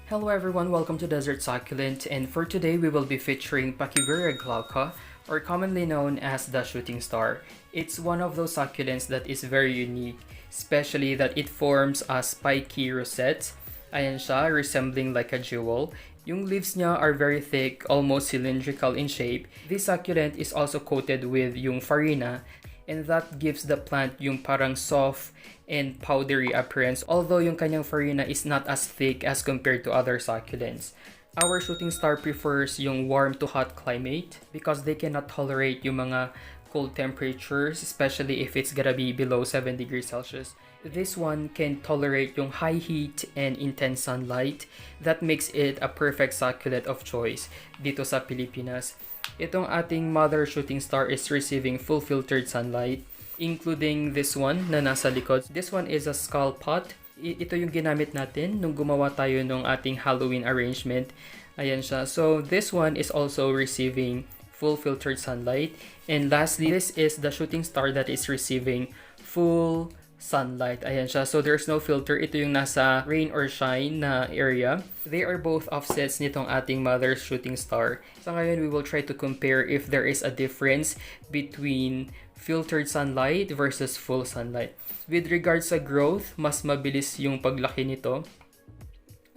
Hello everyone, welcome to Desert Succulent, and for today we will be featuring Pachyveria Glauca, or commonly known as the shooting star. It's one of those succulents that is very unique, especially that it forms a spiky rosette. Ayan siya, resembling like a jewel. Yung leaves niya are very thick, almost cylindrical in shape. This succulent is also coated with yung farina, and that gives the plant yung parang soft and powdery appearance, although yung kanyang farina is not as thick as compared to other succulents. Our shooting star prefers yung warm to hot climate because they cannot tolerate yung mga cold temperatures, especially if it's gonna be below 7 degrees Celsius. This one can tolerate yung high heat and intense sunlight. That makes it a perfect succulent of choice dito sa Pilipinas. Itong ating mother shooting star is receiving full filtered sunlight, including this one na nasa likod. This one is a skull pot. Ito yung ginamit natin nung gumawa tayo ng ating Halloween arrangement. Ayan siya. So this one is also receiving full filtered sunlight. And lastly, this is the shooting star that is receiving full sunlight. Ayan siya. So there's no filter. Ito yung nasa rain or shine na area. They are both offsets nitong ating mother's shooting star. So ngayon, we will try to compare if there is a difference between filtered sunlight versus full sunlight. With regards sa growth, mas mabilis yung paglaki nito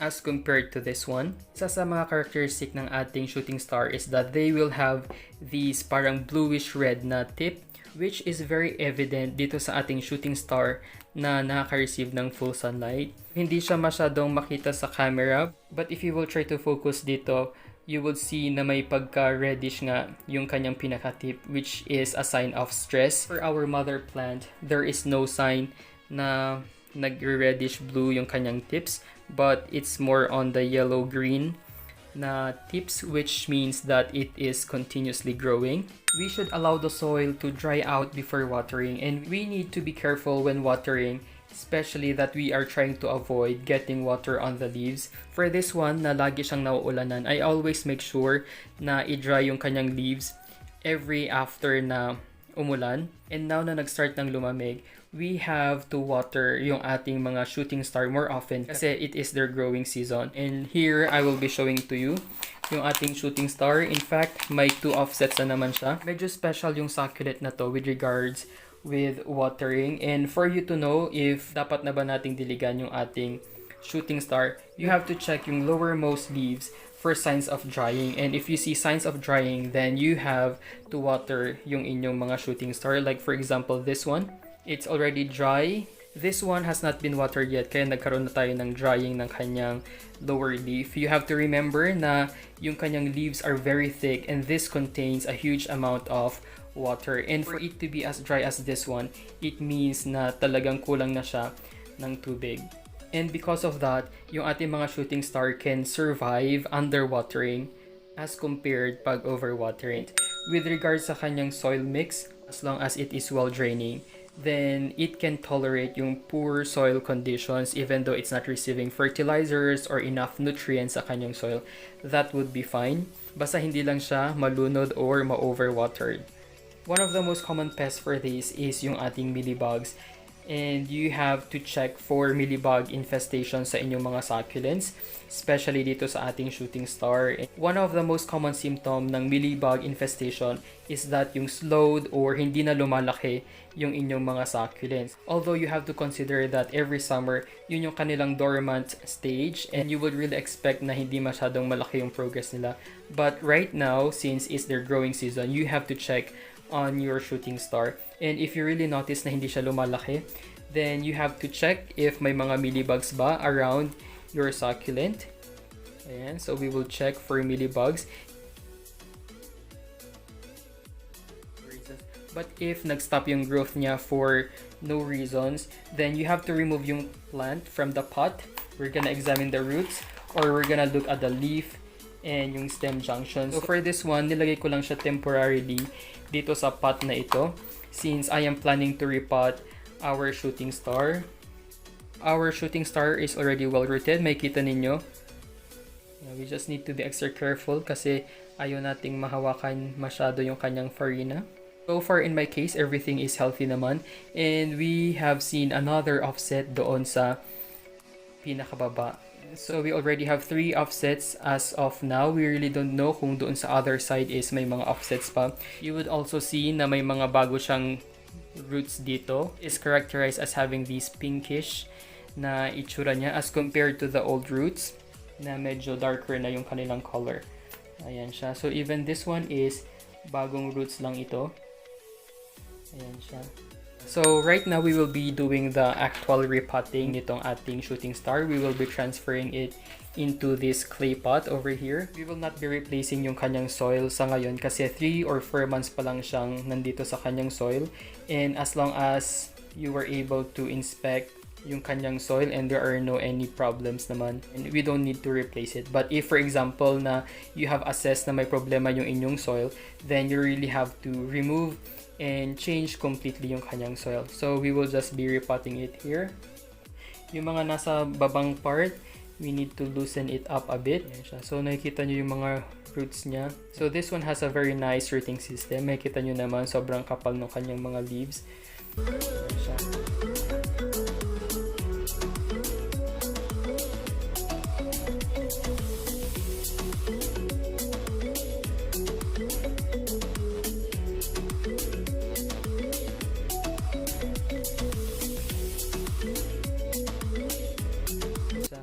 as compared to this one. Isa sa mga characteristic ng ating shooting star is that they will have these parang bluish red na tip, which is very evident dito sa ating shooting star na nakaka-receive ng full sunlight. Hindi siya masyadong makita sa camera, but if you will try to focus dito, you will see na may pagka-reddish nga yung kanyang pinaka-tip, which is a sign of stress. For our mother plant, there is no sign na nag-reddish blue yung kanyang tips, but it's more on the yellow-green na tips, which means that it is continuously growing. We should allow the soil to dry out before watering, and we need to be careful when watering, especially that we are trying to avoid getting water on the leaves. For this one na lagi siyang nauulanan, I always make sure na i-dry yung kanyang leaves every after na umulan. And now na nag-start ng lumamig, we have to water yung ating mga shooting star more often kasi it is their growing season. And here, I will be showing to you yung ating shooting star. In fact, may 2 offsets na naman siya. Medyo special yung succulent na to with regards with watering. And for you to know if dapat na ba nating diligan yung ating shooting star, you have to check yung lowermost leaves for signs of drying. And if you see signs of drying, then you have to water yung inyong mga shooting star. Like for example, this one, it's already dry. This one has not been watered yet, kaya nagkaroon na tayo ng drying ng kanyang lower leaf. You have to remember na yung kanyang leaves are very thick, and this contains a huge amount of water. And for it to be as dry as this one, it means na talagang kulang na siya ng tubig. And because of that, yung ating mga shooting star can survive underwatering as compared pag overwatering. With regards sa kanyang soil mix, as long as it is well draining, then it can tolerate yung poor soil conditions even though it's not receiving fertilizers or enough nutrients sa kanyang soil. That would be fine. Basta hindi lang siya malunod or ma-overwatered. One of the most common pests for this is yung ating mealybugs. And you have to check for mealybug infestation sa inyong mga succulents, especially dito sa ating shooting star. One of the most common symptom ng mealybug infestation is that yung slowed or hindi na lumalaki yung inyong mga succulents. Although you have to consider that every summer, yun yung kanilang dormant stage, and you would really expect na hindi masyadong malaki yung progress nila. But right now, since it's their growing season, you have to check on your shooting star. And if you really notice na hindi siya lumalaki, then you have to check if may mga mealybugs ba around your succulent. Ayan, so we will check for mealybugs. But if nag-stop yung growth niya for no reasons, then you have to remove yung plant from the pot. We're gonna examine the roots, or we're gonna look at the leaf and yung stem junctions. So for this one, nilagay ko lang siya temporarily dito sa pot na ito since I am planning to repot our shooting star. Our shooting star is already well rooted. May kita ninyo. We just need to be extra careful kasi ayaw nating mahawakan masyado yung kanyang farina. So far in my case, everything is healthy naman. And we have seen another offset doon sa pinakababa. So we already have 3 offsets as of now. We really don't know kung doon sa other side is may mga offsets pa. You would also see na may mga bago siyang roots dito. Is characterized as having these pinkish na itsura niya as compared to the old roots na medyo darker na yung kanilang color. Ayan siya. So even this one is bagong roots lang ito. Ayan siya. So right now we will be doing the actual repotting nitong ating shooting star. We will be transferring it into this clay pot over here. We will not be replacing yung kanyang soil sa ngayon kasi 3 or 4 months pa lang siyang nandito sa kanyang soil. And as long as you were able to inspect yung kanyang soil and there are no any problems naman, and we don't need to replace it. But if for example na you have assessed na may problema yung inyong soil, then you really have to remove and change completely yung kanyang soil. So we will just be repotting it here. Yung mga nasa babang part, we need to loosen it up a bit. So nakikita nyo yung mga roots niya. So this one has a very nice rooting system. Makikita nyo naman sobrang kapal ng kanyang mga leaves. Ayan siya.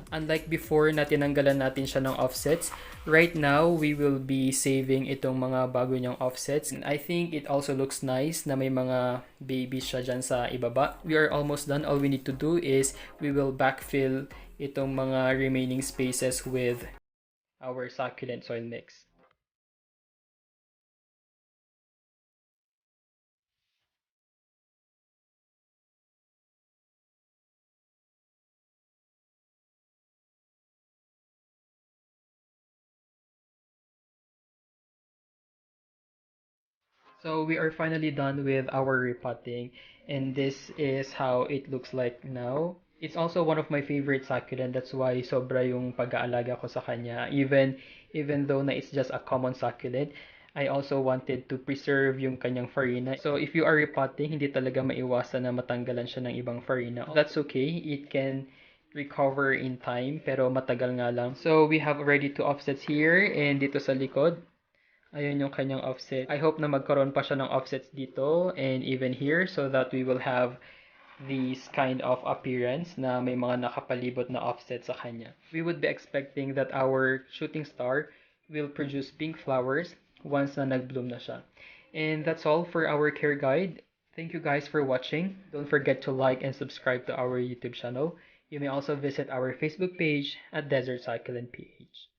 Unlike before na tinanggalan natin siya ng offsets, right now we will be saving itong mga bago niyang offsets. And I think it also looks nice na may mga babies siya dyan sa ibaba. We are almost done. All we need to do is we will backfill itong mga remaining spaces with our succulent soil mix. So we are finally done with our repotting, and this is how it looks like now. It's also one of my favorite succulent. That's why sobra yung pag-aalaga ko sa kanya. Even though na it's just a common succulent, I also wanted to preserve yung kanyang farina. So if you are repotting, hindi talaga maiwasan na matanggalan siya ng ibang farina. That's okay. It can recover in time, pero matagal nga lang. So we have already 2 offsets here and dito sa likod. Ayun yung kanyang offset. I hope na magkaroon pa siya ng offsets dito and even here so that we will have this kind of appearance na may mga nakapalibot na offset sa kanya. We would be expecting that our shooting star will produce pink flowers once na nag-bloom na siya. And that's all for our care guide. Thank you guys for watching. Don't forget to like and subscribe to our YouTube channel. You may also visit our Facebook page at Desert Succulent PH.